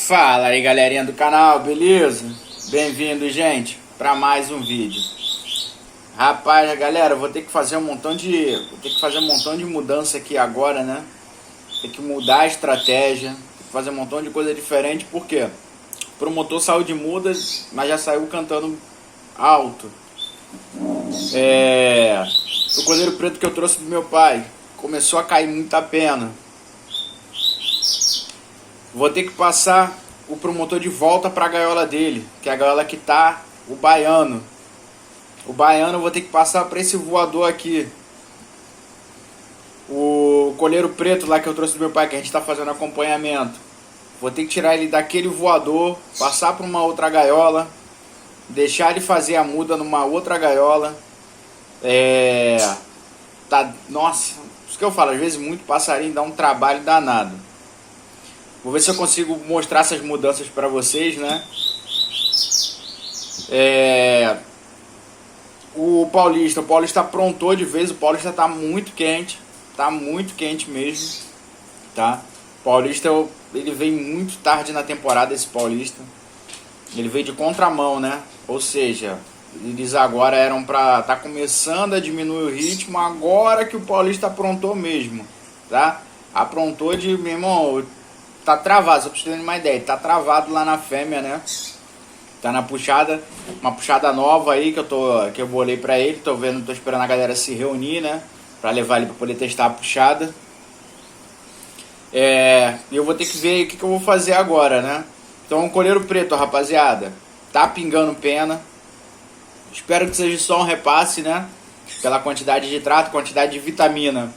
Fala aí, galerinha do canal, beleza? Bem-vindo, gente, para mais um vídeo. Rapaz, galera, vou ter que fazer um montão de mudança aqui agora, né? Tem que mudar a estratégia, tem que fazer um montão de coisa diferente, porque o promotor saiu de muda, mas já saiu cantando alto. O coleiro preto que eu trouxe do meu pai começou a cair muita pena. Vou ter que passar o promotor de volta para a gaiola dele, que é a gaiola que tá o baiano. O baiano eu vou ter que passar para esse voador aqui. O coleiro preto lá que eu trouxe do meu pai, que a gente está fazendo acompanhamento. Vou ter que tirar ele daquele voador, passar para uma outra gaiola, deixar ele fazer a muda numa outra gaiola. Nossa, isso que eu falo, às vezes muito passarinho dá um trabalho danado. Vou ver se eu consigo mostrar essas mudanças para vocês, né? O Paulista aprontou de vez. O Paulista tá muito quente mesmo, tá? O Paulista, ele veio muito tarde na temporada, esse Paulista. Ele veio de contramão, né? Ou seja, eles agora eram pra tá começando a diminuir o ritmo, agora que o Paulista aprontou mesmo, tá? Aprontou de, meu irmão, tá travado, só pra vocês terem uma ideia, tá travado lá na fêmea, né? Tá na puxada, uma puxada nova aí que eu bolei pra ele, tô esperando a galera se reunir, né? Pra levar ele pra poder testar a puxada. E eu vou ter que ver o que eu vou fazer agora, né? Então o coleiro preto, rapaziada, tá pingando pena. Espero que seja só um repasse, né? Pela quantidade de trato, quantidade de vitamina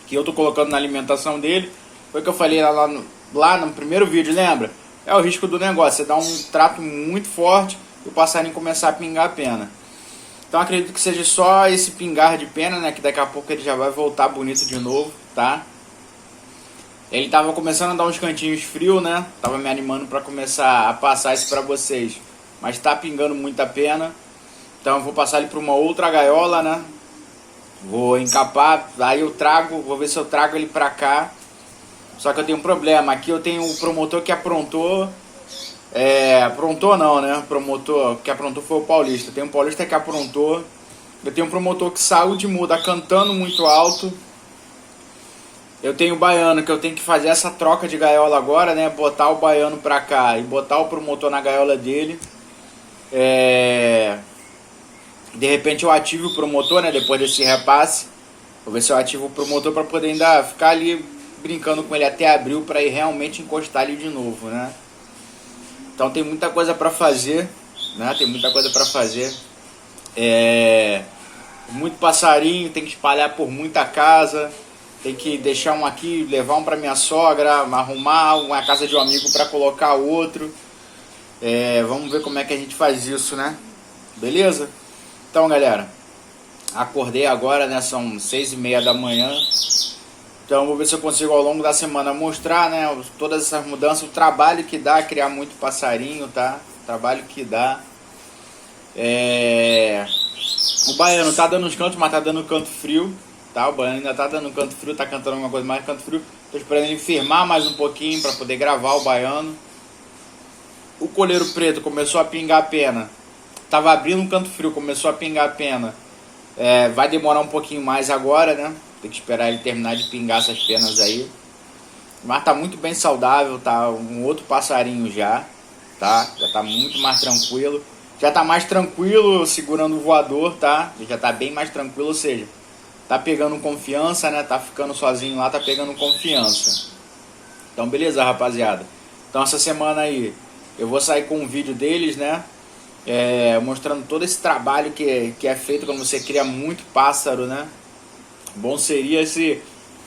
que eu tô colocando na alimentação dele. Foi o que eu falei lá no primeiro vídeo, lembra? É o risco do negócio, você dá um trato muito forte e o passarinho começar a pingar a pena. Então acredito que seja só esse pingar de pena, né? Que daqui a pouco ele já vai voltar bonito de novo, tá? Ele tava começando a dar uns cantinhos frios, né? Tava me animando para começar a passar isso para vocês. Mas tá pingando muita pena. Então eu vou passar ele para uma outra gaiola, né? Vou encapar, aí eu trago, vou ver se eu trago ele para cá. Só que eu tenho um problema, aqui eu tenho um promotor que aprontou. Aprontou não, né? Promotor que aprontou foi o Paulista. Tem um Paulista que aprontou. Eu tenho um promotor que saiu de muda cantando muito alto. Eu tenho o baiano que eu tenho que fazer essa troca de gaiola agora, né? Botar o baiano pra cá e botar o promotor na gaiola dele. De repente eu ativo o promotor, né? Depois desse repasse. Vou ver se eu ativo o promotor pra poder ainda ficar ali brincando com ele até abril, para ir realmente encostar ele de novo, né? Então tem muita coisa para fazer, né? Tem muita coisa para fazer. Muito passarinho, tem que espalhar por muita casa. Tem que deixar um aqui, levar um para minha sogra, arrumar uma casa de um amigo para colocar outro. Vamos ver como é que a gente faz isso, né? Beleza? Então, galera, acordei agora, né? São 6h30 da manhã. Então vou ver se eu consigo ao longo da semana mostrar, né, todas essas mudanças, o trabalho que dá criar muito passarinho, tá? O trabalho que dá. O baiano tá dando uns cantos, mas tá dando canto frio, tá? O baiano ainda tá dando canto frio, tá cantando alguma coisa mais canto frio. Tô esperando ele firmar mais um pouquinho para poder gravar o baiano. O coleiro preto começou a pingar pena. Tava abrindo um canto frio, começou a pingar pena. Vai demorar um pouquinho mais agora, né? Tem que esperar ele terminar de pingar essas penas aí. Mas tá muito bem saudável, tá um outro passarinho já, tá? Já tá muito mais tranquilo. Já tá mais tranquilo segurando o voador, tá? Já tá bem mais tranquilo, ou seja, tá pegando confiança, né? Tá ficando sozinho lá, tá pegando confiança. Então beleza, rapaziada. Então essa semana aí eu vou sair com um vídeo deles, né? Mostrando todo esse trabalho que é feito quando você cria muito pássaro, né? Bom seria se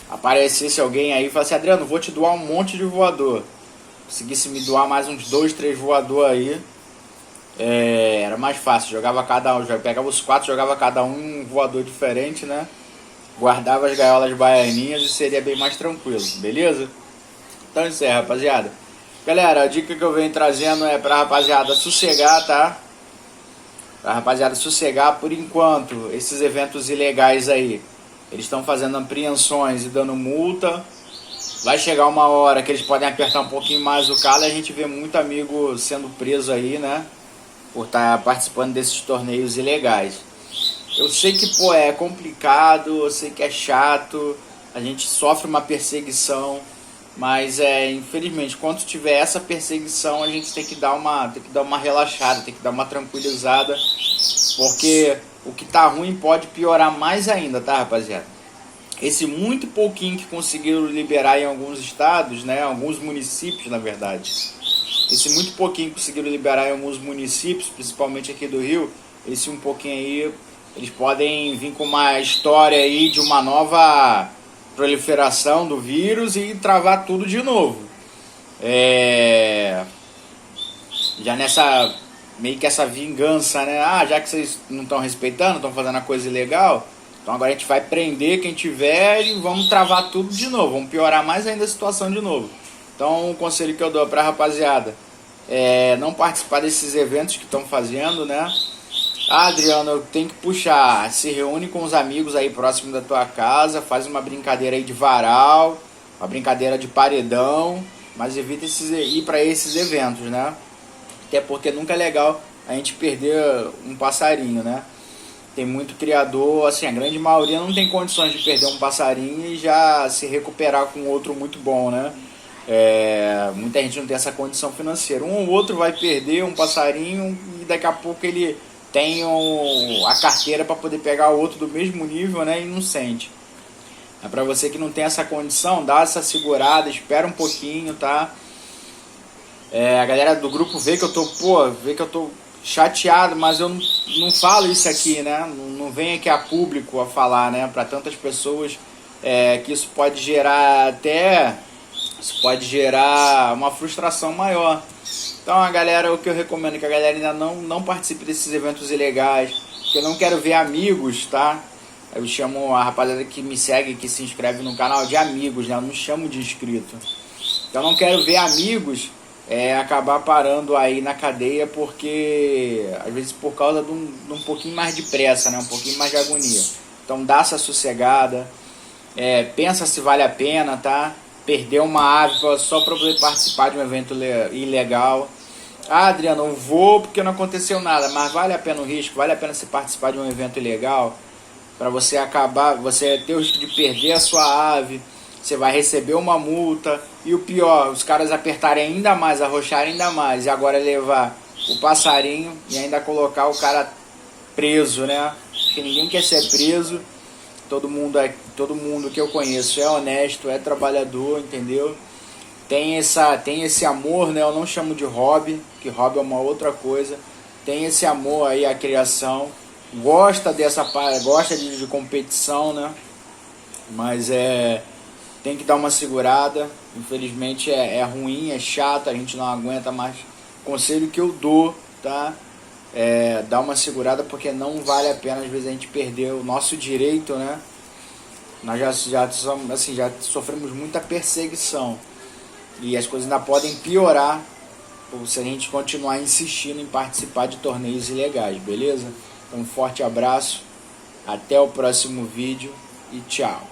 aparecesse alguém aí e falasse: Adriano, vou te doar um monte de voador. Conseguisse me doar mais uns 2, 3 voador aí, era mais fácil. Jogava cada um, pegava os 4, jogava cada um voador diferente, né? Guardava as gaiolas baianinhas e seria bem mais tranquilo, beleza? Então isso aí, rapaziada. Galera, a dica que eu venho trazendo é pra rapaziada sossegar, tá? Pra rapaziada sossegar por enquanto. Esses eventos ilegais aí, eles estão fazendo apreensões e dando multa. vai chegar uma hora que eles podem apertar um pouquinho mais o calo e a gente vê muito amigo sendo preso aí, né? Por estar participando desses torneios ilegais. Eu sei que, pô, é complicado, eu sei que é chato, a gente sofre uma perseguição, mas infelizmente, quando tiver essa perseguição, a gente tem que dar uma relaxada, tem que dar uma tranquilizada, porque o que tá ruim pode piorar mais ainda, tá, rapaziada? Esse muito pouquinho que conseguiram liberar em alguns estados, né, alguns municípios, na verdade, esse muito pouquinho que conseguiram liberar em alguns municípios, principalmente aqui do Rio, esse um pouquinho aí, eles podem vir com uma história aí de uma nova proliferação do vírus e travar tudo de novo. Já nessa, meio que essa vingança, né? Ah, já que vocês não estão respeitando, estão fazendo a coisa ilegal, então agora a gente vai prender quem tiver e vamos travar tudo de novo, vamos piorar mais ainda a situação de novo. Então o conselho que eu dou pra rapaziada é não participar desses eventos que estão fazendo, né? Ah, Adriano, eu tenho que puxar, se reúne com os amigos aí próximo da tua casa, faz uma brincadeira aí de varal, uma brincadeira de paredão, mas evita ir para esses eventos, né? Até porque nunca é legal a gente perder um passarinho, né? Tem muito criador, assim, a grande maioria não tem condições de perder um passarinho e já se recuperar com outro muito bom, né? Muita gente não tem essa condição financeira. Um ou outro vai perder um passarinho e daqui a pouco ele tem a carteira para poder pegar o outro do mesmo nível, né, e não sente. É para você que não tem essa condição, dá essa segurada, espera um pouquinho, tá? A galera do grupo vê que eu tô chateado, mas eu não falo isso aqui, né? Não venho aqui a público a falar, né? Para tantas pessoas que isso pode gerar uma frustração maior. Então a galera, o que eu recomendo é que a galera ainda não participe desses eventos ilegais, porque eu não quero ver amigos, tá? Eu chamo a rapaziada que me segue, que se inscreve no canal de amigos, né? Eu não chamo de inscrito. Então eu não quero ver amigos acabar parando aí na cadeia, porque às vezes por causa de um pouquinho mais de pressa, né? Um pouquinho mais de agonia. Então dá essa sossegada, pensa se vale a pena, tá? Perder uma ave só para poder participar de um evento ilegal. Ah, Adriano, eu vou porque não aconteceu nada, mas vale a pena o risco? Vale a pena você participar de um evento ilegal? Para você ter o risco de perder a sua ave, você vai receber uma multa, e o pior, os caras apertarem ainda mais, arrocharem ainda mais, e agora levar o passarinho e ainda colocar o cara preso, né? Porque ninguém quer ser preso. Todo mundo que eu conheço é honesto, é trabalhador, entendeu? Tem esse amor, né? Eu não chamo de hobby, que hobby é uma outra coisa. Tem esse amor aí à criação, gosta de competição, né? Mas tem que dar uma segurada. Infelizmente é ruim, é chato, a gente não aguenta mais. Conselho que eu dou, tá? Dar uma segurada, porque não vale a pena às vezes a gente perder o nosso direito, né? Nós já sofremos muita perseguição e as coisas ainda podem piorar se a gente continuar insistindo em participar de torneios ilegais, beleza? Então, um forte abraço, até o próximo vídeo e tchau!